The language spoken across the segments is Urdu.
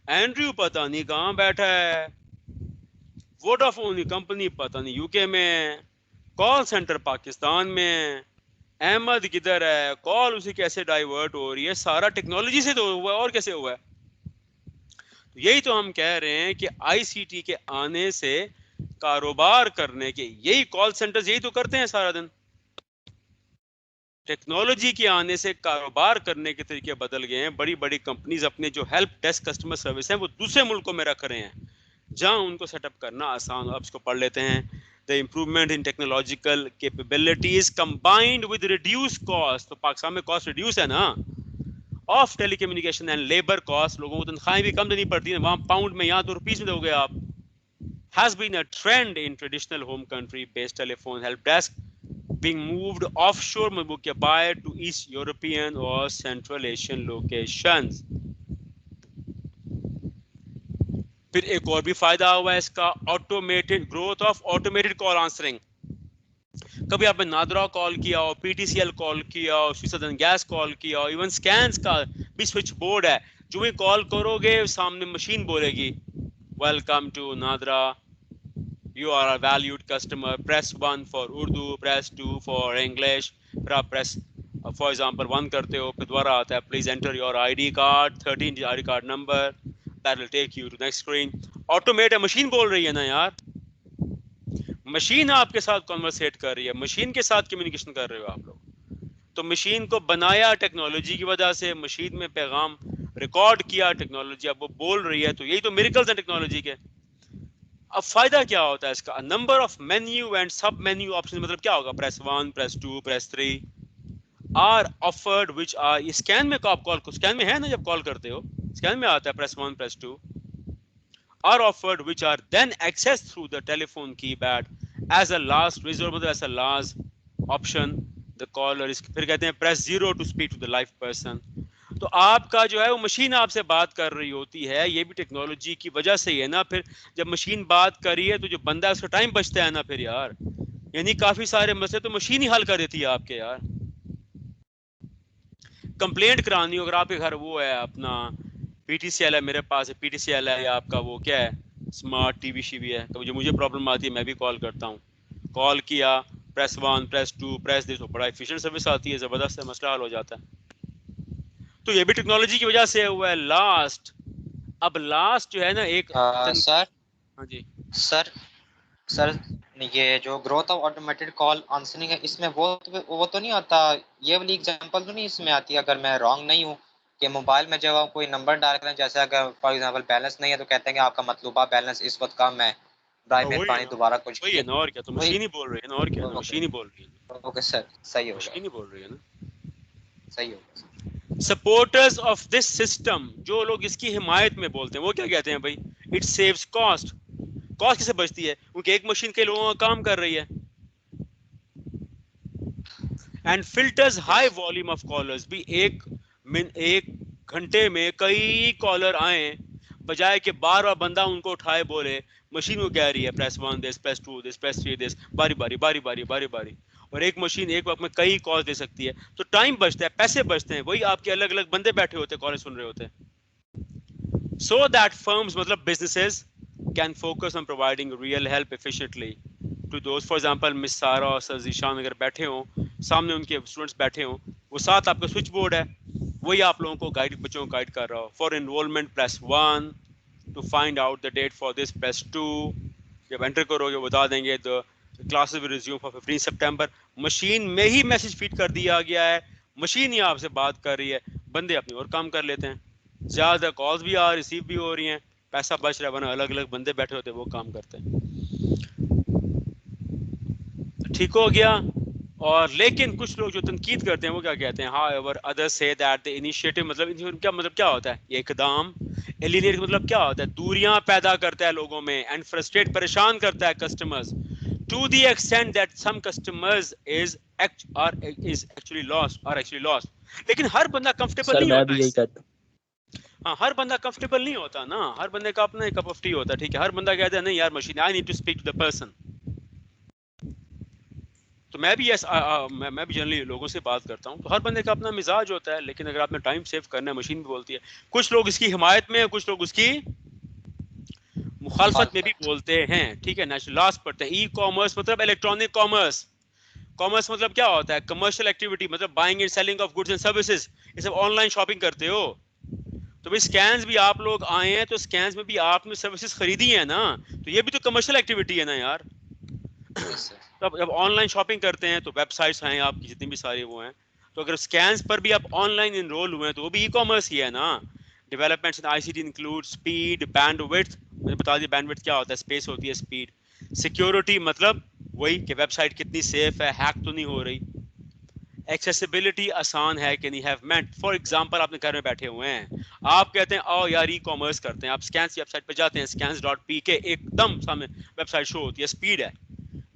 اینڈریو پتہ نہیں کہاں بیٹھا ہے, ووڈافون کمپنی پتہ نہیں یو کے میں, کال سینٹر پاکستان میں, احمد کدھر ہے, کال اسی کیسے ڈائیورٹ ہو رہی ہے, سارا ٹیکنالوجی سے تو ہوا ہے, اور کیسے ہوا ہے. یہی تو ہم کہہ رہے ہیں کہ آئی سی ٹی کے آنے سے کاروبار کرنے کے, یہی کال سینٹرز یہی تو کرتے ہیں سارا دن. ٹیکنالوجی کے آنے سے کاروبار کرنے کے طریقے بدل گئے ہیں. بڑی بڑی کمپنیز اپنے جو ہیلپ ڈیسک کسٹمر سروس ہیں وہ دوسرے ملکوں میں رکھ رہے ہیں جہاں ان کو سیٹ اپ کرنا آسان ہو. اب اس کو پڑھ لیتے ہیں. The improvement in technological capabilities combined with reduced cost, تو پاکستان میں کاسٹ ریڈیوس ہے نا of telecommunication and labour cost, لوگوں کو تنخواہیں بھی کم دینی پڑتی ہیں, وہاں پاؤنڈ میں, یہاں تو روپیز میں دو گے آپ. has been a trend in traditional home country based telephone help desk being moved offshore Mumbai to East European or Central Asian locations. پھر ایک اور بھی فائدہ ہوا ہے اس کا, automated growth of automated call answering. کبھی آپ نے نادرا کال کیا ہو, پی ٹی سی ایل کال کیا ہو, سدرن گیس کال کیا ہو, ایون سکینز کا بھی سوئچ بورڈ ہے, جو بھی کال کرو گے سامنے مشین بولے گی welcome to NADRA, you are a valued customer, press 1 for Urdu, press 2 for English. پھر آپ پریس فار ایگزامپل 1 کرتے ہو, پھر دوبارہ آتا ہے please enter your I D card 13 I D card number, that will take you to next screen. Automate ہے, مشین بول رہی ہے نا یار, مشین آپ کے ساتھ کنورسیٹ کر رہی ہے, مشین کے ساتھ کمیونیکیشن کر رہے ہو آپ لوگ. تو مشین کو بنایا ٹیکنالوجی کی وجہ سے, مشین میں پیغام ریکارڈ کیا ٹیکنالوجی, اب وہ بول رہی ہے. تو یہی تو میریکلز ہیں ٹیکنالوجی کے. اب فائدہ کیا ہوتا ہے اس کا, number of menu and submenu option, مطلب کیا ہوگا, press 1 press 2 press 3 are offered which are, یہ اسکین میں آپ کال, اسکین میں ہے نا جب کال کرتے ہو اسکین میں آتا ہے press 1 press 2, are offered which are then accessed through the telephone keypad as a last resort, مطلب as a last option the caller is. پھر کہتے ہیں press 0 to speak to the live person. تو آپ کا جو ہے وہ مشین آپ سے بات کر رہی ہوتی ہے, یہ بھی ٹیکنالوجی کی وجہ سے ہی ہے نا. پھر جب مشین بات کر رہی ہے تو جو بندہ ہے اس کا ٹائم بچتا ہے نا پھر یار, یعنی کافی سارے مسئلے تو مشین ہی حل کر دیتی ہے آپ کے یار. کمپلینٹ کرانی ہو, اگر آپ کے گھر وہ ہے اپنا پی ٹی سی ایل ہے, میرے پاس پی ٹی سی ایل ہے, یا آپ کا وہ کیا ہے اسمارٹ ٹی وی شی وی ہے, تو جو مجھے پرابلم آتی ہے میں بھی کال کرتا ہوں, کال کیا پریس 1 پریس 2 پریس دس, بڑا ایفیشینٹ سروس آتی ہے, زبردست ہے, مسئلہ حل ہو جاتا ہے. تو یہ بھی ٹیکنالوجی کی وجہ سے ہوا ہے. لاسٹ, اب لاسٹ جو ہے نا ایک سر ہاں جی سر یہ جو growth of automated call answering ہے, اس میں وہ تو نہیں آتا, یہ والی ایگزامپل تو نہیں اس میں آتی, اگر میں رانگ نہیں ہوں, کہ موبائل میں جب آپ کوئی نمبر ڈال کریں, جیسے اگر فار ایگزامپل بیلنس نہیں ہے تو کہتے ہیں کہ آپ کا مطلوبہ بیلنس اس وقت کم ہے, برائے وہی ہے مہربانی نا, دوبارہ کچھ وہی ہے کیجیے. نا, اور کیا, تو مشین ہی بول رہی ہے نا, اور کیا نا, اوکے مشین ہی بول رہی ہے, اوکے سر, صحیح ہوگا, مشین ہی بول رہی ہے نا. صحیح ہوگا سر. سپورٹرز آف دس سسٹم, جو لوگ اس کی حمایت میں بولتے ہیں وہ کیا کہتے ہیں بھائی, اٹ سیوز کاسٹ. کاسٹ کسے بچتی ہے, کیونکہ ایک مشین کے لوگوں کا کام کر رہی ہے. And filters high yes volume of collars, بھی ایک گھنٹے میں کئی کالر آئیں, بجائے کہ بار بار بندہ ان کو اٹھائے بولے, مشین کو کہہ رہی ہے پریس 1 دس, پریس 2 دس, پریس 3 دس, باری باری باری باری باری باری, اور ایک مشین ایک وقت میں کئی کال دے سکتی ہے. تو ٹائم بچتا ہے, پیسے بچتے ہیں, وہی آپ کے الگ الگ بندے بیٹھے ہوتے ہیں کالیں سن رہے ہوتے ہیں. So that firms, مطلب businesses can focus on providing real help efficiently to those. For example, Miss Sara اور Sir Zishan اگر بیٹھے ہوں, سامنے ان کے اسٹوڈنٹس بیٹھے ہوں, وہ ساتھ آپ کا سوئچ بورڈ ہے, وہی آپ لوگوں کو گائیڈ, بچوں کو گائیڈ کر رہا ہو. For enrollment press 1, to find out the date for this press 2. جب انٹر کرو گے بتا دیں گے the classes will resume for 15 September. Machine میں ہی میسج فیڈ کر دیا گیا ہے, مشین ہی آپ سے بات کر رہی ہے, بندے اپنے اور کام کر لیتے ہیں. زیادہ کالز بھی ریسیو بھی ہو رہی ہیں, پیسہ بچ رہا ہے, ورنہ الگ الگ بندے بیٹھے ہوتے ہیں وہ کام کرتے ہیں. ٹھیک ہو گیا. اور لیکن کچھ لوگ جو تنقید کرتے ہیں وہ کیا کہتے ہیں, however others say that the initiative, مطلب کیا ہوتا ہے یہ اقدام, alienate مطلب کیا ہوتا ہے, دوریاں پیدا کرتا ہے لوگوں میں, and frustrate, پریشان کرتا ہے customers, to the extent that some customers is actually lost. لیکن ہر بندہ کمفرٹیبل سر نہیں میں ہوتا بھی اس یہی سے. کہتا ہوں. ہاں, ہر بندہ کمفرٹیبل نہیں ہوتا نا, ہر بندے کا اپنا ایک کپ آف ٹی ہوتا ہے, ٹھیک ہے, ہر بندہ کہتا ہے نہیں یار machine, I need to speak to the person. تو میں بھی میں بھی جنرلی لوگوں سے بات کرتا ہوں، تو ہر بندے کا اپنا مزاج ہوتا ہے، لیکن اگر آپ نے ٹائم سیو کرنا ہے، مشین بھی بولتی ہے، کچھ لوگ اس کی حمایت میں ہیں، کچھ لوگ اس کی مخالفت میں بھی بولتے ہیں، ٹھیک ہے. نیشنل لاس پڑھتے ہیں. ای کامرس مطلب الیکٹرانک کامرس. کامرس مطلب کیا ہوتا ہے؟ کمرشل ایکٹیویٹی، مطلب buying and selling of goods and services. یہ سب آن لائن شاپنگ کرتے ہو. تو بھائی اسکینز بھی آپ لوگ آئے ہیں، تو اسکینز میں بھی آپ نے سروسز خریدی ہیں نا، تو یہ بھی تو کمرشل ایکٹیویٹی ہے نا یار. تو جب آن لائن شاپنگ کرتے ہیں تو ویب سائٹس ہیں آپ کی جتنی بھی ساری وہ ہیں، تو اگر اسکینز پر بھی آپ آن لائن انرول ہوئے ہیں تو وہ بھی ای کامرس ہی ہے نا. Developments in I C T include speed, bandwidth. میں نے بتا دیا بینڈ وڈتھ کیا ہوتا ہے، اسپیس ہوتی ہے، اسپیڈ. سیکیورٹی مطلب وہی کہ ویب سائٹ کتنی سیف ہے، ہیک تو نہیں ہو رہی. ایکسیسیبلٹی آسان ہے کہ نہیں. ہیو مینٹ فار ایگزامپل آپ نے گھر میں بیٹھے ہوئے ہیں، آپ کہتے ہیں آؤ یار ای کامرس کرتے ہیں، آپ اسکینس کی ویب سائٹ پہ جاتے ہیں، scans.pk ایک دم سامنے ویب سائٹ شو ہوتی ہے، اسپیڈ ہے.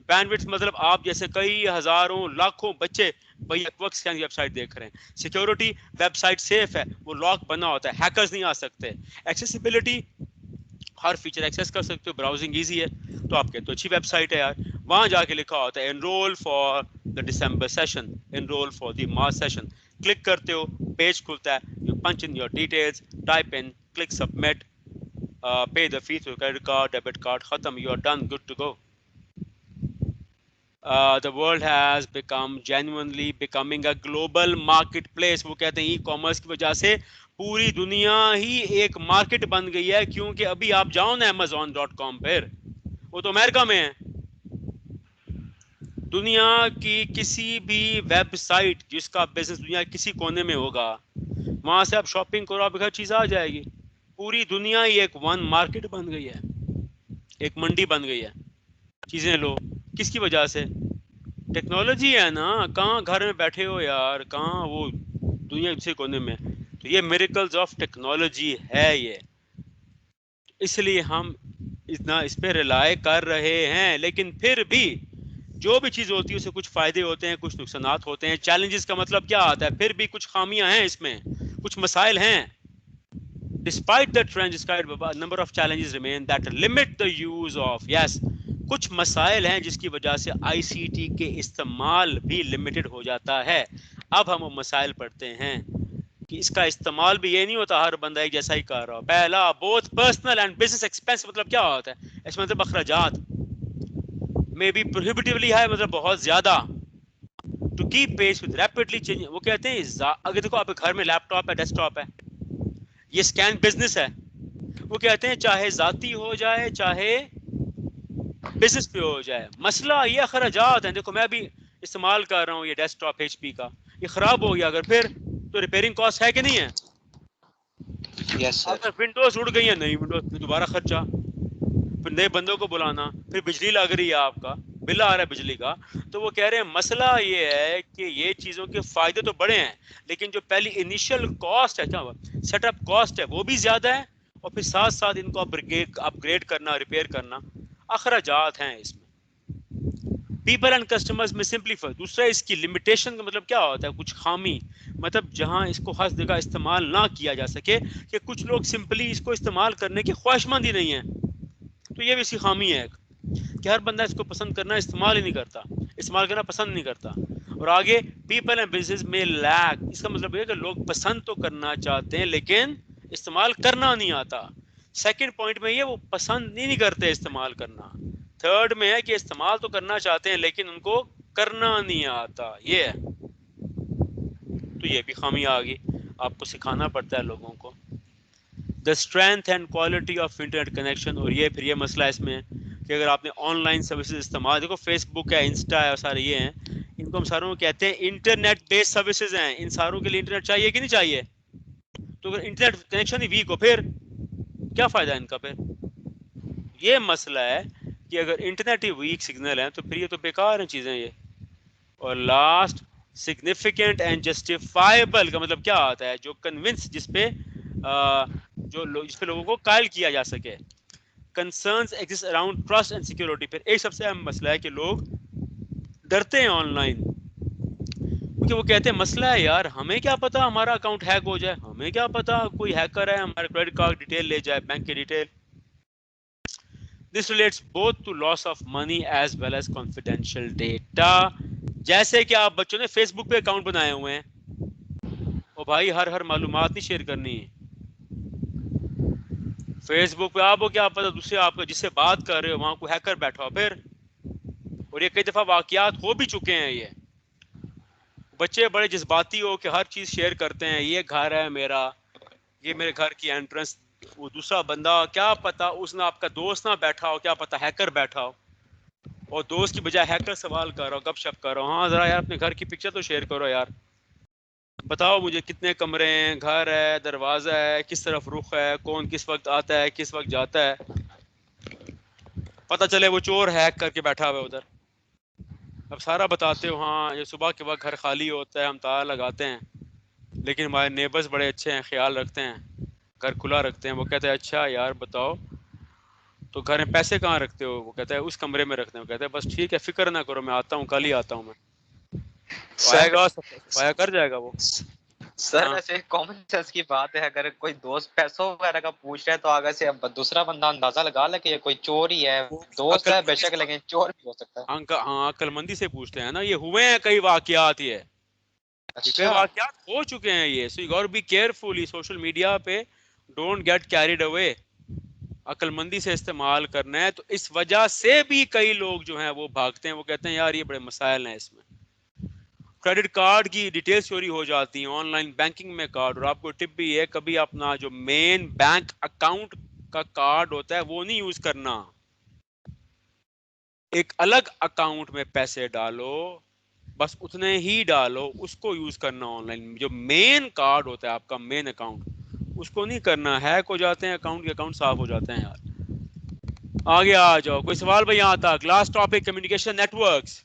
بینڈوڈتھ مطلب آپ جیسے کئی ہزاروں لاکھوں بچے وہی ایک وقت اسکین کی ویب سائٹ دیکھ رہے ہیں. سیکیورٹی ویب سائٹ سیف ہے، وہ لاک بنا ہوتا ہے، ہیکرز نہیں آ سکتے. ایکسیسیبلٹی ہر فیچر ایکسیس کر سکتے ہو، براؤزنگ ایزی ہے. تو آپ کہتے ہو اچھی ویب سائٹ ہے یار. وہاں جا کے لکھا ہوتا ہے enrol for the December session, enrol for the March session. Click کرتے ہو، پیج کھلتا ہے، you punch in your details, type in, click submit, pay the fee through credit card, debit card, ختم، you are done, good to go. The world has become genuinely becoming a global marketplace. وہ کہتے ہیں ای کامرس کی وجہ سے پوری دنیا ہی ایک مارکیٹ بن گئی ہے. کیونکہ ابھی آپ جاؤ نا amazon.com پر، وہ تو امریکہ میں ہے. دنیا کی کسی بھی ویب سائٹ جس کا بزنس دنیا کسی کونے میں ہوگا، وہاں سے آپ شاپنگ کرو، آپ ہر چیز آ جائے گی. پوری دنیا ہی ایک ون مارکیٹ بن گئی ہے، ایک منڈی بن گئی ہے. چیزیں لو، کس کی وجہ سے؟ ٹیکنالوجی ہے نا. کہاں گھر میں بیٹھے ہو یار، کہاں وہ دنیا کسی کونے میں. تو یہ میریکلز آف ٹیکنالوجی ہے یہ، اس لیے ہم اتنا اس پہ ریلائی کر رہے ہیں. لیکن پھر بھی جو بھی چیز ہوتی ہے اسے کچھ فائدے ہوتے ہیں، کچھ نقصانات ہوتے ہیں. چیلنجز کا مطلب کیا آتا ہے؟ پھر بھی کچھ خامیاں ہیں اس میں، کچھ مسائل ہیں. Despite the trend described above, a number of challenges remain that limit the use of. Yes, کچھ مسائل ہیں جس کی وجہ سے آئی سی ٹی کے استعمال بھی لمیٹڈ ہو جاتا ہے. اب ہم وہ مسائل پڑھتے ہیں کہ اس کا استعمال بھی یہ نہیں ہوتا ہر بندہ ایک جیسا ہی کر رہا ہو. پہلا، both personal and business expense مطلب کیا ہوتا ہے؟ اس مطلب اخراجات may be prohibitively high مطلب بہت زیادہ. to keep pace with rapidly changing. وہ کہتے ہیں اگر دیکھو آپ کے گھر میں لیپ ٹاپ ہے، ڈیسک ٹاپ ہے، یہ اسکین بزنس ہے. وہ کہتے ہیں چاہے ذاتی ہو جائے چاہے بزنس پہ ہو جائے، مسئلہ یہ اخراجات ہیں. دیکھو میں بھی استعمال کر رہا ہوں یہ ڈیسک ٹاپ ایچ پی کا، یہ خراب ہو گیا اگر پھر تو ریپیئرنگ کاسٹ ہے کہ نہیں ہے؟ یس سر. اگر ونڈوز اڑ گئی ہیں، نئی ونڈوز پہ دوبارہ خرچہ، پھر نئے بندوں کو بلانا، پھر بجلی لگ رہی ہے، آپ کا بل آ رہا ہے بجلی کا. تو وہ کہہ رہے ہیں مسئلہ یہ ہے کہ یہ چیزوں کے فائدے تو بڑے ہیں، لیکن جو پہلی انیشل کاسٹ ہے، کیا سیٹ اپ کاسٹ ہے، وہ بھی زیادہ ہے. اور پھر ساتھ ساتھ ان کو اپ گریڈ کرنا، ریپیئر کرنا، اخراجات ہیں اس میں. پیپل اینڈ کسٹمرز میں سمپلیفائی. دوسرا اس کی لمیٹیشن کا مطلب کیا ہوتا ہے؟ کچھ خامی، مطلب جہاں اس کو ہر جگہ استعمال نہ کیا جا سکے، کہ کچھ لوگ سمپلی اس کو استعمال کرنے کے خواہش مند ہی نہیں ہیں. تو یہ بھی اسی خامی ہے کہ ہر بندہ اس کو پسند کرنا، استعمال ہی نہیں کرتا، استعمال کرنا پسند نہیں کرتا. اور آگے پیپل اینڈ بزنس میں لیک. اس کا مطلب یہ ہے کہ لوگ پسند تو کرنا چاہتے ہیں لیکن استعمال کرنا نہیں آتا. سیکنڈ پوائنٹ میں یہ وہ پسند نہیں کرتے استعمال کرنا. تھرڈ میں ہے کہ استعمال تو کرنا چاہتے ہیں لیکن ان کو کرنا نہیں آتا. یہ ہے، تو یہ بھی خامی آ گئی. آپ کو سکھانا پڑتا ہے لوگوں کو. The strength and quality of internet connection. اور یہ پھر یہ مسئلہ اس میں کہ اگر آپ نے آن لائن سروسز استعمال، دیکھو فیس بک ہے، انسٹا ہے، اور سارے یہ ہیں، ان کو ہم ساروں کو کہتے ہیں انٹرنیٹ بیس سروسز ہیں. ان ساروں کے لیے انٹرنیٹ چاہیے کہ نہیں چاہیے؟ تو اگر انٹرنیٹ کنیکشن ہی ویک ہو پھر کیا فائدہ ہے ان کا؟ پھر یہ مسئلہ ہے کہ اگر انٹرنیٹ ہی ویک سگنل ہے تو پھر یہ تو بیکار ہیں چیزیں یہ. اور لاسٹ، سگنیفیکنٹ اینڈ جسٹیفائبل کا مطلب کیا آتا ہے؟ جو کنونس، جس پہ جس پہ لوگوں کو قائل کیا جا سکے. Concerns exist around trust and security. پھر ایک سب سے اہم مسئلہ ہے کہ لوگ ڈرتے ہیں آن لائن، کیونکہ وہ کہتے ہیں مسئلہ ہے یار ہمیں کیا پتا ہمارا اکاؤنٹ ہیک ہو جائے، ہمیں کیا پتا کوئی ہیکر ہے ہمارے کریڈٹ کارڈ ڈیٹیل لے جائے، بینک کی detail. This relates both to loss of money as well as confidential data. جیسے کہ آپ بچوں نے فیس بک پہ اکاؤنٹ بنائے ہوئے ہیں, او بھائی ہر معلومات نہیں شیئر کرنی. فیس بک پہ آپ کو کیا پتا دوسرے آپ جس سے بات کر رہے ہو وہاں کو ہیکر بیٹھا ہو پھر. اور یہ کئی دفعہ واقعات ہو بھی چکے ہیں. یہ بچے بڑے جذباتی ہو کہ ہر چیز شیئر کرتے ہیں, یہ گھر ہے میرا, یہ میرے گھر کی انٹرنس, وہ دوسرا بندہ کیا پتا اس نے آپ کا دوست نہ بیٹھا ہو, کیا پتا ہیکر بیٹھا ہو, اور دوست کی بجائے ہیکر سوال کر رہا ہو, گپ شپ کر رہا ہو. ہاں ذرا یار اپنے گھر کی پکچر تو شیئر کرو یار, بتاؤ مجھے کتنے کمرے ہیں, گھر ہے, دروازہ ہے, کس طرف رخ ہے, کون کس وقت آتا ہے, کس وقت جاتا ہے, پتہ چلے وہ چور ہیک کر کے بیٹھا ہوا ہے ادھر. اب سارا بتاتے ہو ہاں یہ صبح کے وقت گھر خالی ہوتا ہے, ہم تالا لگاتے ہیں, لیکن ہمارے نیبرز بڑے اچھے ہیں, خیال رکھتے ہیں, گھر کھلا رکھتے ہیں. وہ کہتے ہیں اچھا یار بتاؤ تو گھر میں پیسے کہاں رکھتے ہو؟ وہ کہتا ہے اس کمرے میں رکھتے ہیں. وہ کہتے ہیں بس ٹھیک ہے فکر نہ کرو, میں آتا ہوں, کل ہی آتا ہوں. میں آئے گا, صفایا کر جائے گا وہ. سر ویسے کامن سینس کی بات ہے, اگر کوئی دوست پیسوں وغیرہ کا پوچھ رہا ہے تو آگے سے دوسرا بندہ اندازہ لگا لے کہ یہ کوئی چور ہی ہے. دوست ہے بے شک لیکن چور بھی ہو سکتا ہے. ہاں عقل مندی سے پوچھتے ہیں نا, یہ ہوئے ہیں کئی واقعات, یہ کئی واقعات ہو چکے ہیں یہ. So you got be careful. Social media پہ ڈونٹ گیٹ کیریڈ اوے, عقل مندی سے استعمال کرنا ہے. تو اس وجہ سے بھی کئی لوگ جو ہیں وہ بھاگتے ہیں, وہ کہتے ہیں یار یہ بڑے مسائل ہیں اس میں. کریڈٹ کارڈ کی ڈیٹیل چوری ہو جاتی ہیں, آن لائن بینکنگ میں کارڈ. اور آپ کو ٹپ بھی ہے, کبھی اپنا جو مین بینک اکاؤنٹ کا کارڈ ہوتا ہے وہ نہیں یوز کرنا, ایک الگ اکاؤنٹ میں پیسے ڈالو, بس اتنے ہی ڈالو, اس کو یوز کرنا. آن لائن جو مین کارڈ ہوتا ہے آپ کا مین اکاؤنٹ, اس کو نہیں کرنا. ہیک ہو جاتے ہیں اکاؤنٹ کے, اکاؤنٹ صاف ہو جاتے ہیں یار. آگے آ جاؤ, کوئی سوال بھائی یہاں تک؟ Last topic communication networks.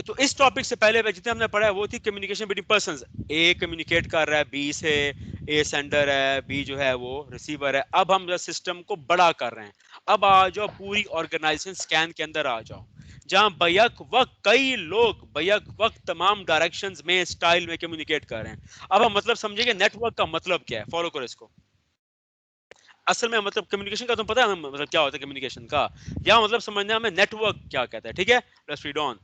تو اس ٹاپک سے پہلے جتنے ہم نے پڑھا ہے وہ تھی کمیونیکیشن بٹوین پرسنز. اے کمیونیکیٹ کر رہا ہے بی سے, اے سینڈر ہے, بی جو ہے وہ ریسیور ہے. اب ہم سسٹم کو بڑا کر رہے ہیں. اب آ جاؤ پوری آرگنائزیشن سکین کے اندر آ جاؤ, جہاں بیک وقت کئی لوگ بیک وقت تمام ڈائریکشنز میں اسٹائل میں کمیونیکیٹ کر رہے ہیں. اب ہم مطلب سمجھیں گے نیٹ ورک کا مطلب کیا ہے. فالو کرو اس کو. اصل میں مطلب کمیونیکیشن کا تم پتہ ہے مطلب کیا ہوتا ہے کمیونیکیشن کا, یا مطلب سمجھنا ہمیں نیٹ ورک کیا کہتا ہے. ٹھیک ہے, لیٹس ریڈ آن.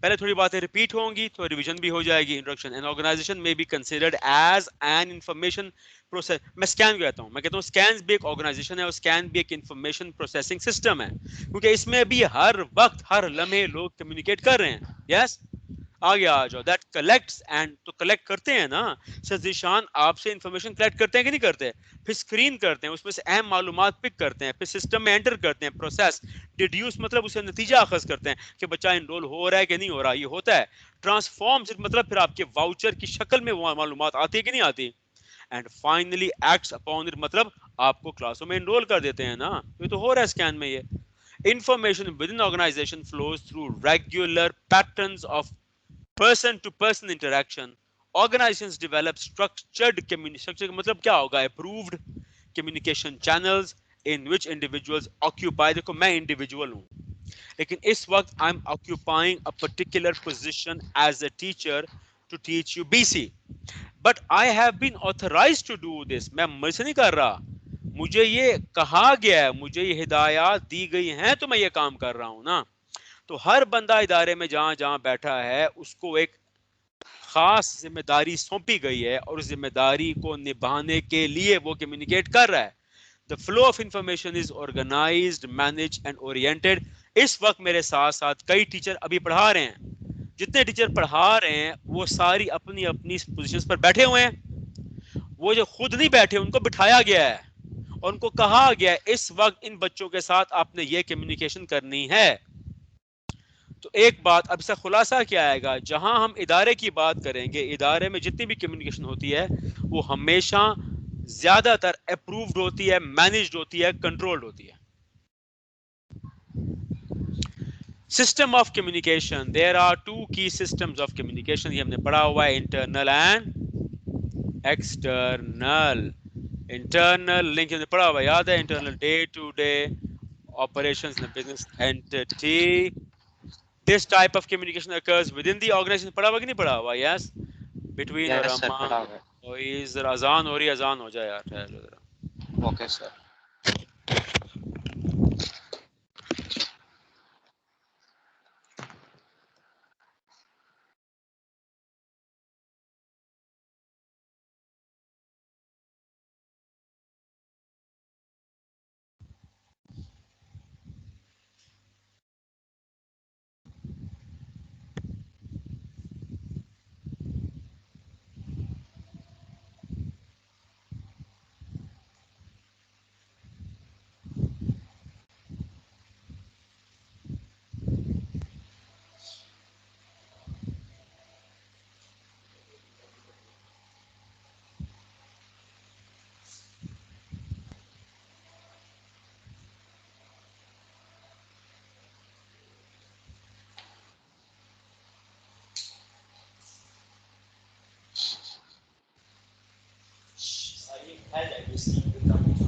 پہلے تھوڑی باتیں ریپیٹ ہوں گی تو ریویژن بھی ہو جائے گی. Introduction. An organization may be considered as an information process. میں سکین کہتا ہوں, میں کہتا ہوں سکینز بھی ایک آرگنائزیشن ہے, اور سکین بھی ایک انفارمیشن پروسیسنگ سسٹم ہے, کیونکہ اس میں بھی ہر وقت ہر لمحے لوگ کمیونیکیٹ کر رہے ہیں. یس, آگے آ جاؤ. دیٹ کلیکٹس اینڈ, تو کلیکٹ کرتے ہیں نا سر ذیشان, آپ سے انفارمیشن کلیکٹ کرتے ہیں کہ نہیں کرتے, پھر اسکرین کرتے ہیں, اس میں سے اہم معلومات پک کرتے ہیں, پھر سسٹم میں انٹر کرتے ہیں, پروسیس, ڈیڈیوس مطلب اسے نتیجہ اخذ کرتے ہیں کہ بچہ انرول ہو رہا ہے کہ نہیں ہو رہا. یہ ہوتا ہے. ٹرانسفارم مطلب پھر آپ کے واؤچر کی شکل میں وہ معلومات آتی ہے کہ نہیں آتی. And finally acts upon it, مطلب آپ کو کلاسوں میں انرول کر دیتے ہیں نا. یہ تو ہو رہا ہے اسکین میں. یہ information within organization flows through regular patterns of person to person interaction. Organizations develop structured communication, مطلب کیا ہوگا, approved communication channels in which individuals occupy. دیکھو میں انڈیویجول ہوں, لیکن اس وقت I'm occupying a particular position as a teacher to teach you BC. But I have been authorized to do this. میں مجھ سے نہیں کر رہا, مجھے یہ کہا گیا ہے, مجھے یہ ہدایات دی گئی ہیں, تو میں یہ کام کر رہا ہوں نا. تو ہر بندہ ادارے میں جہاں جہاں بیٹھا ہے اس کو ایک خاص ذمہ داری سونپی گئی ہے, اور اس ذمہ داری کو نبھانے کے لیے وہ کمیونیکیٹ کر رہا ہے. The flow of information is organized, managed and oriented. اس وقت میرے ساتھ ساتھ کئی ٹیچر ابھی پڑھا رہے ہیں. جتنے ٹیچر پڑھا رہے ہیں وہ ساری اپنی اپنی پوزیشنز پر بیٹھے ہوئے ہیں. وہ جو خود نہیں بیٹھے ان کو بٹھایا گیا ہے, اور ان کو کہا گیا ہے اس وقت ان بچوں کے ساتھ آپ نے یہ کمیونیکیشن کرنی ہے. تو ایک بات اب سے خلاصہ کیا آئے گا, جہاں ہم ادارے کی بات کریں گے, ادارے میں جتنی بھی کمیونیکیشن ہوتی ہے وہ ہمیشہ زیادہ تر اپرووڈ ہوتی ہے, مینجڈ ہوتی ہے, کنٹرولڈ ہوتی ہے. System of communication, there are two key systems of communication. یہ ہم نے پڑھا ہوا ہے, internal and external. Internal link ہم نے پڑھا ہوا, یاد ہے, internal day to day operations in a business entity. This type of communication occurs within the organization. پڑھا ہوا کہ نہیں پڑھا ہوا؟ Yes, between اور among. ذرا اذان ہو رہی ہے, اذان ہو جائے یار, ٹھہر لو ذرا. Okay sir. had I received the capital.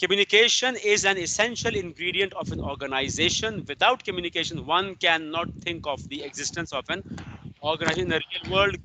Communication is an essential ingredient of an organization. Without communication, one cannot think of the existence of an organization in the real world.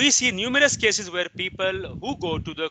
We see numerous cases where people who go to the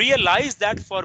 Realize that for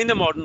In the modern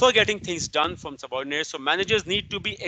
For getting things done from subordinates, so managers need to be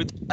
with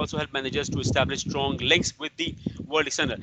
also help managers to establish strong links with the world external.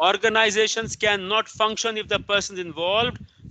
Organizations cannot function if the persons involved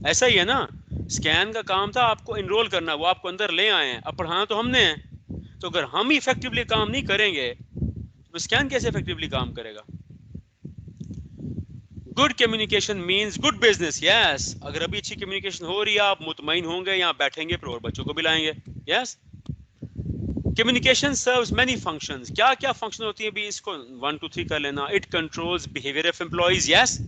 ایسا ہی ہے نا, اسکین کا کام تھا آپ کو انرول کرنا, وہ آپ کو اندر لے آئے ہیں, اب پڑھانا تو ہم نے ہے. تو اگر ہم ہی افیکٹولی کام نہیں کریں گے تو اسکین کیسے افیکٹولی کام کرے گا؟ Good communication means good business. Yes, اگر ابھی اچھی کمیونیکیشن ہو رہی ہے آپ مطمئن ہوں گے, یہاں بیٹھیں گے پھر اور بچوں کو بھی لائیں گے. یس, کمیونیکیشن سروس مینی فنکشنز. کیا کیا فنکشن ہوتی ہے بھی, اس کو 1 2 3 کر لینا. It controls behaviour of employees. Yes,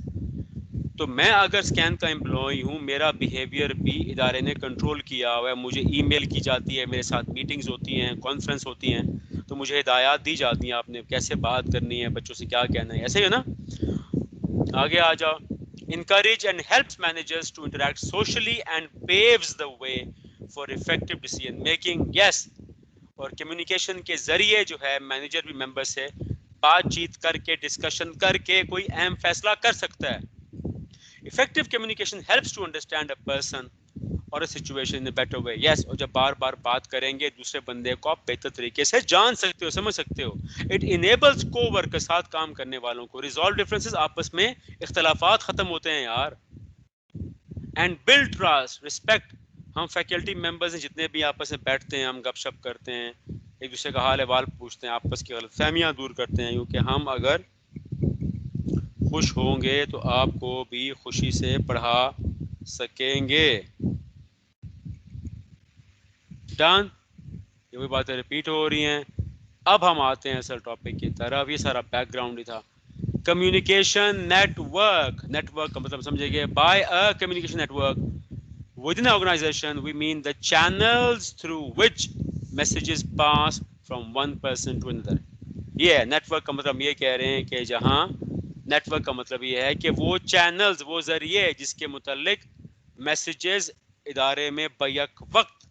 تو میں اگر اسکین کا امپلائی ہوں, میرا بیہیویئر بھی ادارے نے کنٹرول کیا ہوا ہے, مجھے ای میل کی جاتی ہے, میرے ساتھ میٹنگز ہوتی ہیں, کانفرنس ہوتی ہیں, تو مجھے ہدایات دی جاتی ہیں آپ نے کیسے بات کرنی ہے, بچوں سے کیا کہنا ہے. ایسے ہی ہے نا. آگے آ جاؤ. encourage and helps managers to interact socially and paves the way for effective decision making. yes, اور کمیونیکیشن کے ذریعے جو ہے مینیجر بھی ممبر سے بات چیت کر کے ڈسکشن کر کے کوئی اہم فیصلہ کر سکتا ہے. effective communication helps to understand a person or a situation in a better way. yes, اور جب بار بار بات کریں گے دوسرے بندے کو آپ بہتر طریقے سے جان سکتے ہو, سمجھ سکتے ہو. it enables co-worker ساتھ کام کرنے والوں کو resolve differences, آپس میں اختلافات ختم ہوتے ہیں یار. and build trust respect. ہم فیکلٹی ممبرز جتنے بھی آپس میں بیٹھتے ہیں, ہم گپ شپ کرتے ہیں, ایک دوسرے کا حال احوال پوچھتے ہیں, آپس کی غلط فہمیاں دور کرتے ہیں, کیونکہ ہم اگر خوش ہوں گے تو آپ کو بھی خوشی سے پڑھا سکیں گے. ڈن, یہ وہی باتیں ریپیٹ ہو رہی ہیں. اب ہم آتے ہیں اصل ٹاپک کی طرف. یہ سارا بیک گراؤنڈ ہی تھا. Communication network. Network کا مطلب سمجھے گے, by a communication network within an organization we mean the channels through which messages pass from one person to another. یہ نیٹ ورک کا مطلب یہ کہہ رہے ہیں کہ جہاں نیٹ ورک کا مطلب یہ ہے کہ وہ چینلز, وہ ذریعے جس کے متعلق میسیجز ادارے میں بیک وقت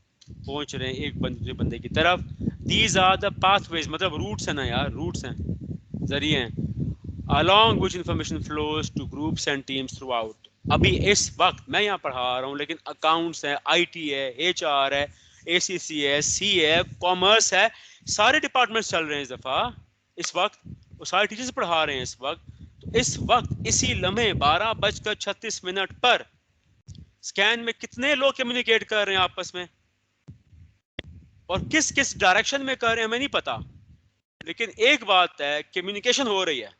پہنچ رہے ہیں ایک دوسرے بندے کی طرف. دیز آر دا پاتھ ویز, مطلب روٹس ہیں نا یار, روٹس ہیں, ذریعے ہیں. along which information flows to groups and teams throughout. ابھی اس وقت میں یہاں پڑھا رہا ہوں, لیکن اکاؤنٹس ہے, آئی ٹی ہے, ایچ آر ہے, اے سی سی ہے, سی ہے, کامرس ہے, سارے ڈپارٹمنٹس چل رہے ہیں اس دفعہ اس وقت, وہ سارے ٹیچرز پڑھا رہے ہیں اس وقت. تو اس وقت اسی لمحے 12:36 پر اسکین میں کتنے لوگ کمیونیکیٹ کر رہے ہیں آپس میں, اور کس کس ڈائریکشن میں کر رہے ہیں ہمیں نہیں پتا, لیکن ایک بات ہے کمیونیکیشن ہو رہی ہے.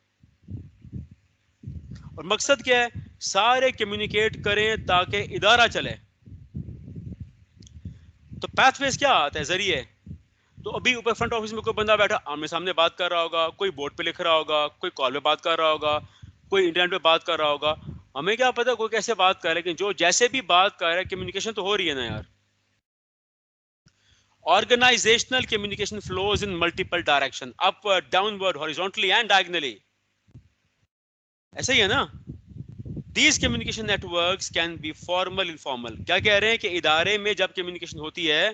اور مقصد کیا ہے, سارے کمیونیکیٹ کریں تاکہ ادارہ چلے. تو پیتھ ویز کیا آتا ہے, ذریعے. تو ابھی اوپر فرنٹ آفس میں کوئی بندہ بیٹھا آمنے سامنے بات کر رہا ہوگا, کوئی بورڈ پہ لکھ رہا ہوگا, کوئی کال پہ بات کر رہا ہوگا, کوئی انٹرنیٹ پہ بات کر رہا ہوگا, ہمیں کیا پتا کوئی کیسے بات کر رہا ہے, لیکن جو جیسے بھی بات کر رہا ہے کمیونیکیشن تو ہو رہی ہے نا یار. Organizational communication flows in multiple direction, upward, downward, horizontally and diagonally. ایسا ہی ہے نا. These communication networks can be formal, informal. کیا کہہ رہے ہیں کہ ادارے میں جب کمیونیکیشن ہوتی ہے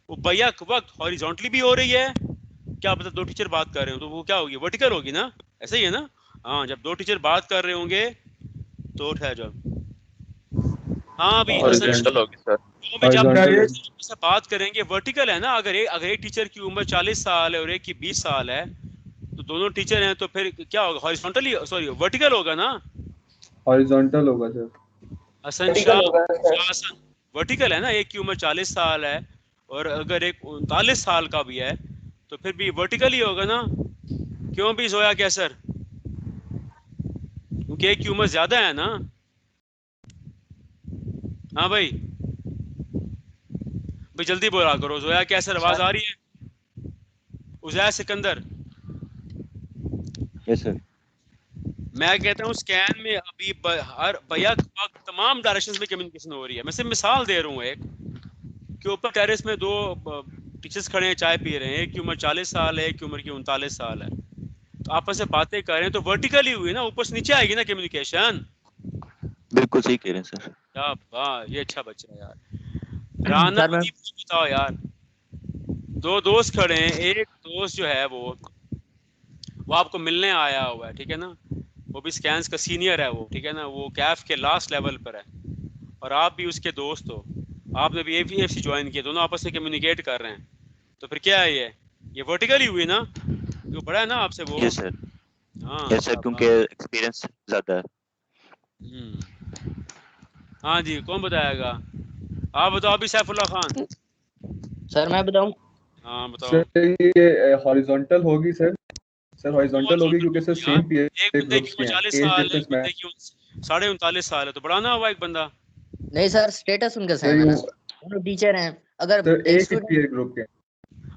وہ بیک وقت ہاریزونٹلی بھی ہو رہی ہے. کیا پتا دو ٹیچر بات کر رہے ہوں تو وہ کیا ہوگی, ورٹیکل ہوگی نا. ایسا ہی ہے نا. ہاں, جب دو ٹیچر بات کر رہے ہوں گے تو ٹھہر جاؤ. ہاں بھی ہاریزونٹل ہوگی سر. جب بات کریں گے ورٹیکل ہے نا. اگر ایک ٹیچر کی عمر 40 سال ہے اور ایک کی 20 سال ہے تو دونوں ٹیچر ہیں, تو پھر کیا ہوگا, ہاریزونٹل سوری ورٹیکل ہوگا نا. ہاریزونٹل ہوگا سر. حسن شاہ حسن ورٹیکل ہے نا. ایک کی عمر 40 سال ہے اور اگر ایک 39 سال کا بھی ہے تو پھر بھی ورٹیکل ہی ہوگا نا. کیوں بھی زویا کیسر, کیونکہ ایک کی عمر زیادہ ہے نا. ہاں بھائی جلدی بولا کرو. زویا کیسر آواز آ رہی ہے؟ عزیر سکندر. یس سر. میں کہتا ہوں اسکین میں ابھی ہر بیک وقت تمام ڈائریکشنز میں کمیونیکیشن ہو رہی ہے. میں صرف مثال دے رہا ہوں ایک کہ اوپر ٹیرس میں دو ٹیچرز کھڑے ہیں, چائے پی رہے ہیں. ایک کی عمر 40 سال ہے, ایک کی عمر کی 39 سال ہے. تو آپس سے باتیں کر رہے ہیں تو ورٹیکلی ہوئی نا, اوپر سے نیچے آئے گی نا کمیونیکیشن. بالکل صحیح کہہ رہے ہیں سر. کیا واہ, یہ اچھا بچہ ہے یار. رانا بتاؤ یار, دو دوست کھڑے ہیں. ایک دوست جو ہے وہ آپ کو ملنے آیا ہوا ہے, ٹھیک ہے نا. وہ بھی اسکینس کا سینئر ہے وہ, ٹھیک ہے نا. وہ کیف کے لاسٹ لیول پر ہے اور آپ بھی اس کے دوست ہو. آپ نے بھی اے پی ایف سی جوائن کیا, دونوں آپس میں کمیونیکیٹ کر رہے ہیں. تو پھر کیا ہے, یہ ورٹیکل ہی ہوئی نا. جو بڑا ہے نا آپ سے وہ. یس سر. ہاں یس سر, کیونکہ ایکسپیرینس زیادہ ہے. ہاں جی کون بتائے گا؟ آپ بتاؤ ابھی سیف اللہ خان. سر میں بتاؤں؟ ہاں بتاؤ. سر یہ ہاریزونٹل ہوگی سر. سر ہاریزونٹل ہوگی کیونکہ سر یار سیم ایک پیئر بندے کی گروپس کے ہیں. 39 ایج سال ہے، ایک ڈفرنس میں بندے کی 39.5 سال ہے، تو بڑھانا ہوا ایک بندہ. نہیں سر اسٹیٹس ان کا سر سیم ہے نا، دونوں ٹیچر ہیں. اگر سر ایک ایک ہی اسٹوڈنٹ پیئر گروپ کے ہیں.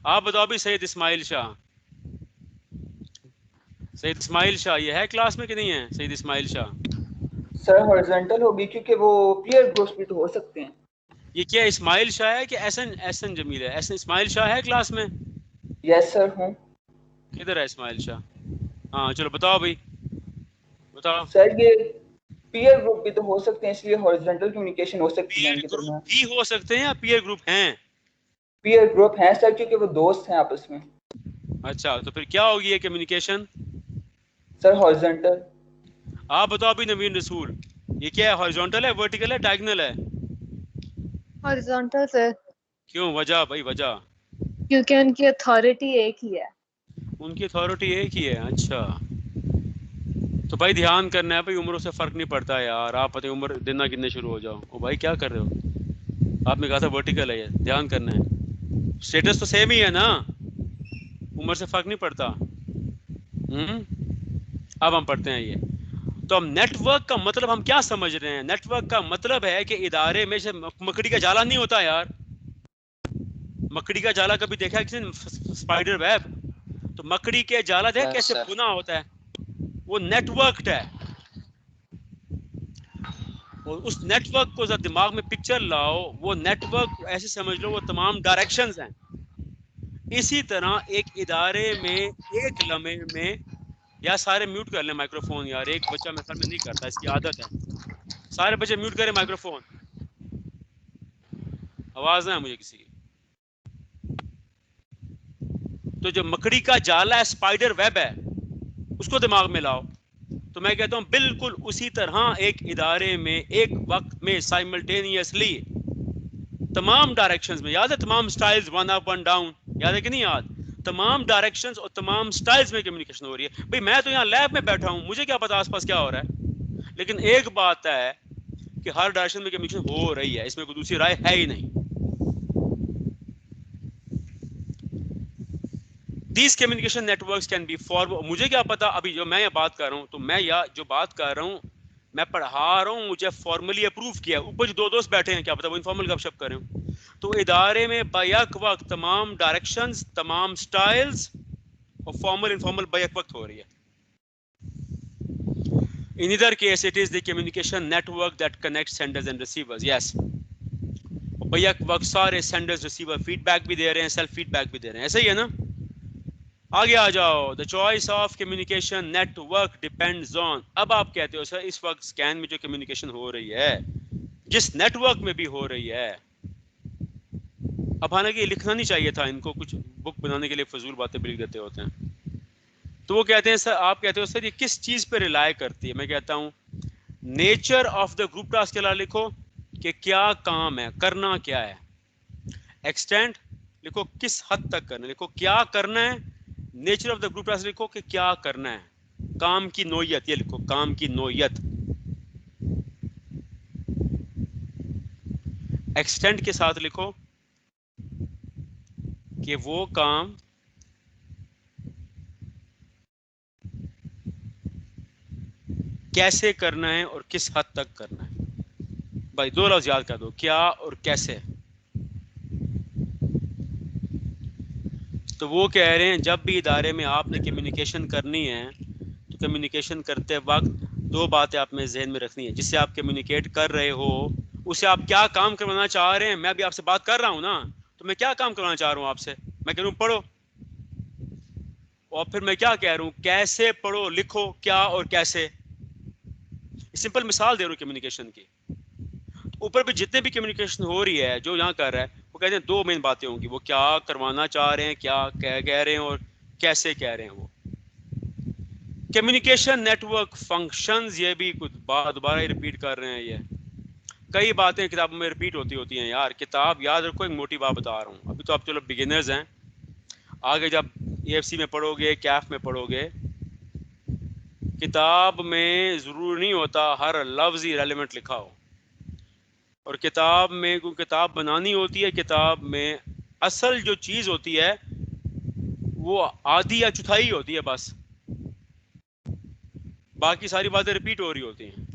آپ بتاؤ بھی سید اسماعیل شاہ. سید اسماعیل شاہ یہ ہے کلاس میں کہ نہیں ہے؟ سید اسماعیل شاہ سر ہارزنٹل ہوگی کیونکہ وہ پیئر گروپس بھی تو ہو سکتے ہیں. یہ کیا اسماعیل شاہ ہے کہ احسن جمیل ہے؟ احسن اسماعیل شاہ ہے کلاس میں؟ یس سر ہوں. کدھر ہے اسماعیل شاہ؟ ہاں چلو بتاؤ بھائی بتاؤ. سر یہ پیئر گروپ بھی تو ہو سکتے ہیں، اس لیے ہارزنٹل کمیونیکیشن ہو سکتی ہے پیئر ان کے گروپ درمیان. بھی ہو سکتے ہیں یا پیئر گروپ ہیں؟ پیئر گروپ ہیں سر کیونکہ وہ دوست ہیں آپس میں. اچھا تو پھر کیا ہوگی یہ کمیونیکیشن؟ سر ہارزنٹل. آپ بتاؤ بھی نوین رسول، یہ کیا ہے؟ ہاریزونٹل ہے، ورٹیکل ہے، ڈائگنل ہے؟ ہاریزونٹل سر، کیوں؟ وجہ بھائی وجہ؟ کیونکہ ان کی اتھارٹی ایک ہی ہے. ان کی اتھارٹی ایک ہی ہے. اچھا تو بھائی دھیان کرنا ہے بھائی، عمروں سے فرق نہیں پڑتا یار. آپ پتہ عمر دن گننے شروع ہو جاؤ. او بھائی کیا کر رہے ہو؟ آپ نے کہا تھا ورٹیکل ہے، یہ دھیان کرنا ہے. اسٹیٹس تو سیم ہی ہے نا، عمر سے فرق نہیں پڑتا. اب ہم پڑھتے ہیں یہ. تو ہم نیٹ ورک کا مطلب ہم کیا سمجھ رہے ہیں؟ نیٹ ورک کا مطلب ہے کہ ادارے میں سے مکڑی کا جالا نہیں ہوتا یار. مکڑی کا جالا کبھی دیکھا کسی نے؟ Spider web. تو مکڑی کے جالا دیکھ یس کیسے سر. بنا ہوتا ہے، وہ نیٹ ورکڈ ہے. اور اس نیٹ ورک کو ذرا دماغ میں پکچر لاؤ، وہ نیٹ ورک ایسے سمجھ لو وہ تمام ڈائریکشنز ہیں. اسی طرح ایک ادارے میں ایک لمحے میں، یا سارے میوٹ کر لیں مائکرو فون یار، ایک بچہ میرے خیال میں نہیں کرتا، اس کی عادت ہے. سارے بچے میوٹ کریں مائکرو فون، آواز نہ ہے مجھے کسی کی. تو جو مکڑی کا جالا ہے، اسپائڈر ویب ہے، اس کو دماغ میں لاؤ. تو میں کہتا ہوں بالکل اسی طرح ایک ادارے میں ایک وقت میں سائملٹینیسلی تمام ڈائریکشنز میں، یاد ہے تمام styles, one up one down, یاد ہے کہ نہیں یاد؟ تمام ڈائریکشنز اور تمام سٹائلز میں کمیونیکیشن ہو رہی ہے. بھئی میں تو یہاں لیب میں بیٹھا ہوں، مجھے کیا پتا آس پاس کیا ہو رہا ہے، لیکن ایک بات ہے کہ ہر ڈائریکشن میں کمیونیکیشن ہو رہی ہے، اس میں کوئی دوسری رائے ہے ہی نہیں. These communication networks can be forward. مجھے کیا پتا ابھی جو میں یہ بات کر رہا ہوں، تو میں یا جو بات کر رہا ہوں میں پڑھا رہا ہوں، مجھے فارملی اپروو کیا. اوپر جو دو دوست بیٹھے ہیں کیا پتا وہ انفارمل گپ شپ کر رہے ہوں. تو ادارے میں بیک وقت تمام ڈائریکشنز، تمام سٹائلز اور فارمل انفارمل بیک وقت ہو رہی ہے. In either case it is the communication network that connects senders and receivers. Yes. Back وقت سارے سینڈرز ریسیور فیڈ بیک بھی دے رہے ہیں، سیلف فیڈ بیک بھی دے رہے ہیں. ایسا ہی ہے نا؟ آگے آ جاؤ. The choice of communication network depends on. اب آپ کہتے ہو سر اس وقت اسکین میں جو کمیونیکیشن ہو رہی ہے، جس نیٹ ورک میں بھی ہو رہی ہے، اب حالانکہ یہ لکھنا نہیں چاہیے تھا ان کو، کچھ بک بنانے کے لیے فضول باتیں بھی لکھ دیتے ہوتے ہیں. تو وہ کہتے ہیں سر، آپ کہتے ہو سر یہ کس چیز پہ ریلائی کرتی ہے؟ میں کہتا ہوں nature of the group task کے علاوہ لکھو کہ کیا کام ہے، کرنا کیا ہے. ایکسٹینڈ لکھو کس حد تک کرنا، لکھو کیا کرنا ہے. Nature of the group task لکھو کہ کیا کرنا ہے. کام کی نوعیت، یہ لکھو کام کی نوعیت. ایکسٹینڈ کے ساتھ لکھو کہ وہ کام کیسے کرنا ہے اور کس حد تک کرنا ہے. بھائی دو لفظ یاد کر دو، کیا اور کیسے. تو وہ کہہ رہے ہیں جب بھی ادارے میں آپ نے کمیونیکیشن کرنی ہے تو کمیونیکیشن کرتے وقت دو باتیں آپ میں ذہن میں رکھنی ہے. جس سے آپ کمیونیکیٹ کر رہے ہو اسے آپ کیا کام کروانا چاہ رہے ہیں. میں ابھی آپ سے بات کر رہا ہوں نا، تو میں کیا کام کروانا چاہ رہا ہوں آپ سے؟ میں کہہ رہا ہوں پڑھو، اور پھر میں کیا کہہ رہا ہوں؟ کیسے پڑھو، لکھو کیا اور کیسے. سمپل مثال دے رہا ہوں کمیونیکیشن کی. اوپر پہ جتنے بھی کمیونیکیشن ہو رہی ہے جو یہاں کر رہا ہے، وہ کہتے ہیں دو مین باتیں ہوں گی، وہ کیا کروانا چاہ رہے ہیں، کیا کہہ رہے ہیں، اور کیسے کہہ رہے ہیں. وہ کمیونیکیشن نیٹ ورک فنکشنز، یہ بھی کچھ بار دوبارہ ہی ریپیٹ کر رہے ہیں. یہ کئی باتیں کتابوں میں ریپیٹ ہوتی ہیں یار. کتاب یاد رکھو، ایک موٹی بات بتا رہا ہوں. ابھی تو آپ چلو بگنرز ہیں، آگے جب اے ایف سی میں پڑھو گے، کیف میں پڑھو گے، کتاب میں ضرور نہیں ہوتا ہر لفظ ہی ریلیونٹ لکھا ہو. اور کتاب میں کوئی کتاب بنانی ہوتی ہے، کتاب میں اصل جو چیز ہوتی ہے وہ آدھی یا چوتھائی ہوتی ہے، بس باقی ساری باتیں ریپیٹ ہو رہی ہوتی ہیں.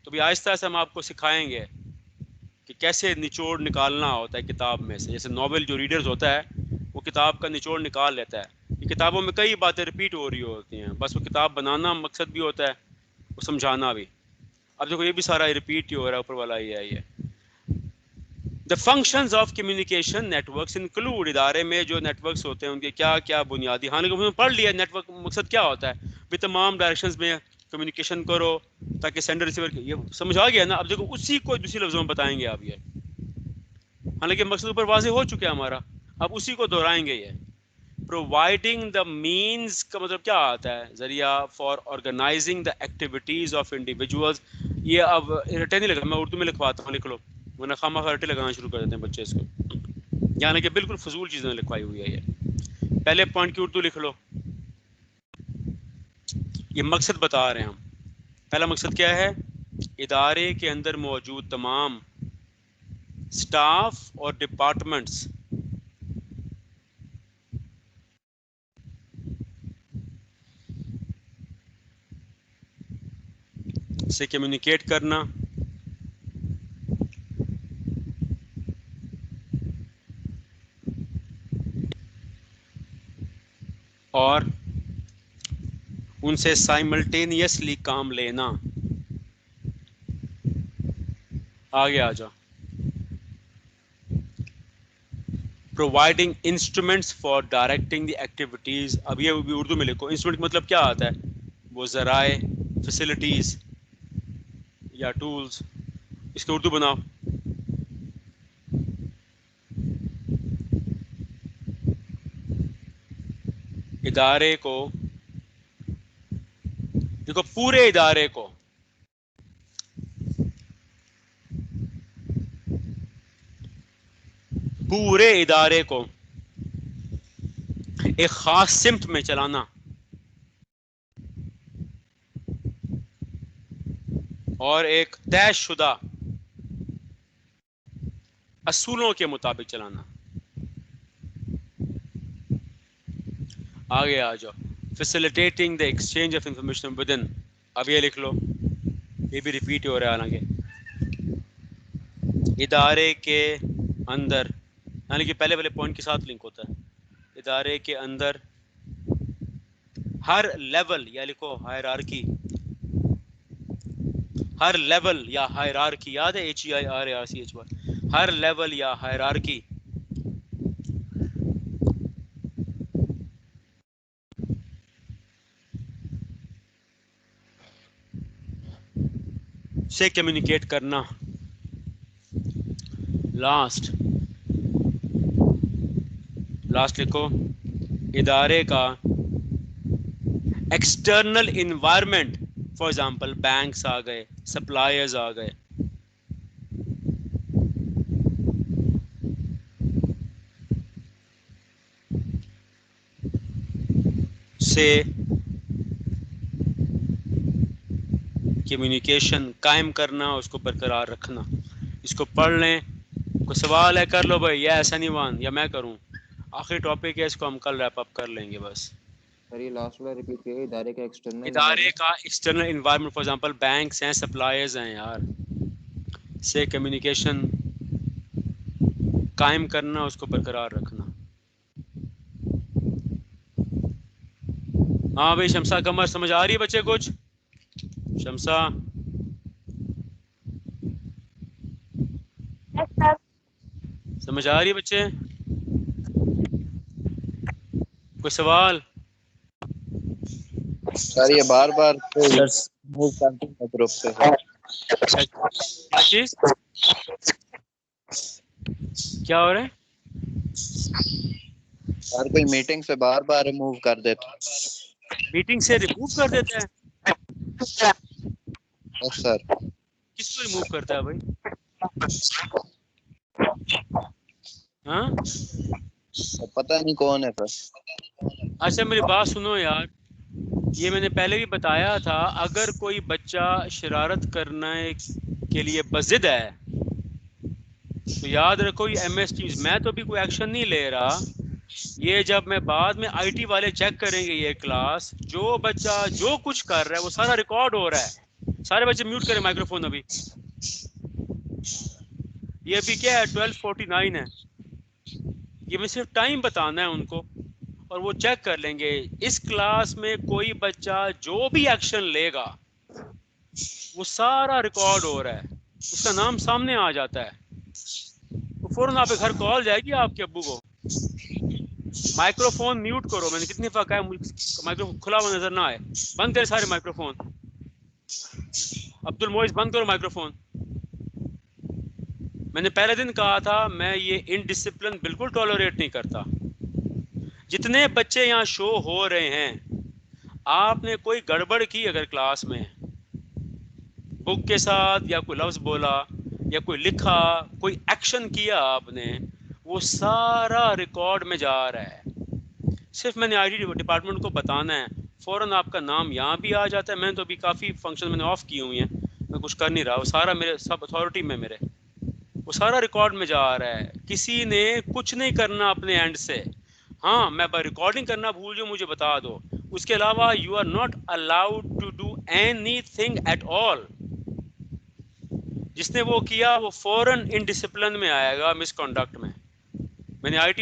تو بھی آہستہ آہستہ ہم آپ کو سکھائیں گے کہ کیسے نچوڑ نکالنا ہوتا ہے کتاب میں سے. جیسے ناول جو ریڈرز ہوتا ہے وہ کتاب کا نچوڑ نکال لیتا ہے. یہ کتابوں میں کئی باتیں ریپیٹ ہو رہی ہوتی ہیں، بس وہ کتاب بنانا مقصد بھی ہوتا ہے، وہ سمجھانا بھی. اب دیکھو یہ بھی سارا ریپیٹ ہی ہو رہا ہے، اوپر والا یہ ہے. The functions of communication networks include، ادارے میں جو نیٹ ورکس ہوتے ہیں ان کے کیا کیا بنیادی، حالانکہ ہم نے پڑھ لیا نیٹ ورک مقصد کیا ہوتا ہے، بھی تمام ڈائریکشنز میں کمیونیکیشن کرو تاکہ سینڈر ریسیور، یہ سمجھ آ گیا نا. اب دیکھو اسی کو دوسری لفظوں میں بتائیں گے آپ، یہ حالانکہ مقصد اوپر واضح ہو چکا ہے ہمارا، اب اسی کو دہرائیں گے. یہ پرووائڈنگ دا مینس کا مطلب کیا آتا ہے، ذریعہ for organizing the activities of individuals. یہ اب رٹے نہیں لگا، میں اردو میں لکھواتا ہوں، لکھ لو، ورنہ خواہ رٹے لگانا شروع کر دیتے ہیں بچے اس کو، یعنی کہ بالکل فضول چیزیں لکھوائی ہوئی ہے. یہ پہلے پوائنٹ کی اردو لکھ لو، یہ مقصد بتا رہے ہیں ہم. پہلا مقصد کیا ہے، ادارے کے اندر موجود تمام سٹاف اور ڈپارٹمنٹس سے کمیونیکیٹ کرنا اور ان سے سائملٹینیسلی کام لینا. آگے آ جاؤ. Providing instruments for directing the activities. اب یہ بھی اردو میں لکھو، انسٹرومنٹ مطلب کیا آتا ہے، وہ ذرائع، فیسلٹیز یا ٹولز. اس کو اردو بناؤ. ادارے کو، دیکھو پورے ادارے کو ایک خاص سمت میں چلانا اور ایک طے شدہ اصولوں کے مطابق چلانا. آگے آ جاؤ. Facilitating the exchange of information with in. اب یہ لکھ لو، یہ بھی ریپیٹ ہو رہا ہے حالانکہ. ادارے کے اندر، یعنی کہ پہلے والے پوائنٹ کے ساتھ لنک ہوتا ہے. ادارے کے اندر ہر لیول، یا لکھو ہائرارکی، ہر لیول یا ہائرارکی، یاد ہے HEIRARCHY، ہر لیول یا ہائرارکی سے کمیونیکیٹ کرنا. لاسٹ لکھو، ادارے کا external environment, for example banks آ گئے، سپلائرز آ گئے، سے کمیونیکیشن قائم کرنا، اس کو برقرار رکھنا. اس کو پڑھ لیں، کوئی سوال ہے کر لو بھائی، یا ایسا نہیں وان، یا میں کروں. آخری ٹاپک ہے، اس کو ہم کل ریپ اپ کر لیں گے بس. سر یہ لاسٹ والا ریپیٹ کیے، ادارے کا external environment, for example banks ہیں، سپلائرز ہیں یار، سے کمیونیکیشن قائم کرنا، اس کو برقرار رکھنا. ہاں بھائی شمسا کمر، سمجھ آ رہی ہے بچے کچھ؟ شمسا سمجھ آ رہی ہے بچے؟ کوئی سوال؟ سر یہ بار بار موو کرتے ہیں گروپ سے. کیا چیز کیا ہو رہا ہے؟ سر کوئی میٹنگ سے بار بار ریموو کر دیتا. میٹنگ سے ریموو کر دیتا ہے؟ یس سر. کس کو ریموو کرتا ہے بھائی؟ ہاں پتہ نہیں کون ہے سر. اچھا میری بات سنو یار، یہ میں نے پہلے بھی بتایا تھا، اگر کوئی بچہ شرارت کرنا کے لیے بضد ہے. تو یاد رکھو یہ ایم ایس ٹیمز میں تو بھی کوئی ایکشن نہیں لے رہا. یہ جب میں بعد میں آئی ٹی والے چیک کریں گے یہ کلاس, جو بچہ جو کچھ کر رہا ہے وہ سارا ریکارڈ ہو رہا ہے. سارے بچے میوٹ کریں مائکرو فون. ابھی یہ ابھی کیا ہے 12:49 ہے. یہ میں صرف ٹائم بتانا ہے ان کو اور وہ چیک کر لیں گے. اس کلاس میں کوئی بچہ جو بھی ایکشن لے گا وہ سارا ریکارڈ ہو رہا ہے, اس کا نام سامنے آ جاتا ہے. تو فوراً آپ کے گھر کال جائے گی آپ کے ابو کو, مائکرو فون میوٹ کرو. میں نے کتنی دفعہ کہا مائکرو فون کھلا ہوا نظر نہ آئے, بند کرے سارے مائکرو فون. عبد المعز بند کرو مائکرو فون. میں نے پہلے دن کہا تھا میں یہ انڈسپلن بالکل ٹالریٹ نہیں کرتا. جتنے بچے یہاں شو ہو رہے ہیں, آپ نے کوئی گڑبڑ کی اگر کلاس میں بک کے ساتھ یا کوئی لفظ بولا یا کوئی لکھا, کوئی ایکشن کیا آپ نے, وہ سارا ریکارڈ میں جا رہا ہے. صرف میں نے آئی ٹی ڈپارٹمنٹ کو بتانا ہے, فوراً آپ کا نام یہاں بھی آ جاتا ہے. میں نے تو ابھی کافی فنکشن میں نے آف کی ہوئی ہیں, میں کچھ کر نہیں رہا, وہ سارا میرے سب اتھارٹی میں میرے وہ سارا ریکارڈ میں جا رہا ہے. کسی نے کچھ نہیں کرنا اپنے اینڈ سے. ہاں میں ریکارڈنگ کرنا بھول جاؤں مجھے بتا دو, اس کے علاوہ you are not allowed to do anything at all. جس نے وہ کیا وہ فوراً ان ڈسپلن میں آئے گا, مس کنڈکٹ میں. میں نے آئی ٹی